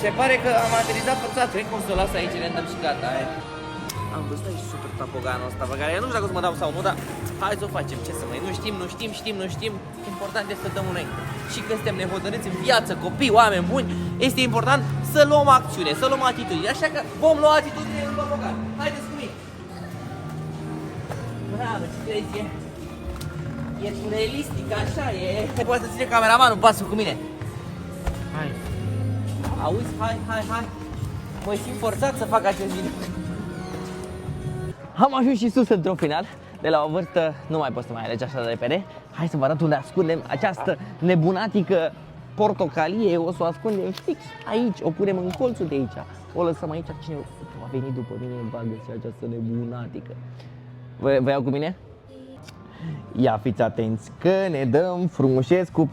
Se pare că am aterizat forțat, cred că o să o las aici random și gata. Am văzut aici super tapoganul ăsta pe care eu nu știu dacă o să mă dau sau nu, dar hai să o facem, ce să mai, nu știm. Important este să dăm înainte. Și că suntem nehotărâți în viață, copii, oameni buni, este important să luăm acțiune, să luăm atitudine. Așa că vom lua atitudine în tapogan. Haideți cu mine! Bravo, ce crezi? E realistic, așa e. Poate să ține cameramanul pasul cu mine. Hai. Auzi? Hai. Mă simt forțat să fac acest video. Am ajuns și sus într-un final. De la o vârstă nu mai poți să mai alegi așa de repede. Hai să vă arăt unde ascundem această nebunatică portocalie. O să o ascundem fix aici. O punem în colțul de aici. O lăsăm aici. Cine va veni după mine va găsi această nebunatică. Vă iau cu mine? Ia fiți atenți că ne dăm frumușesc cu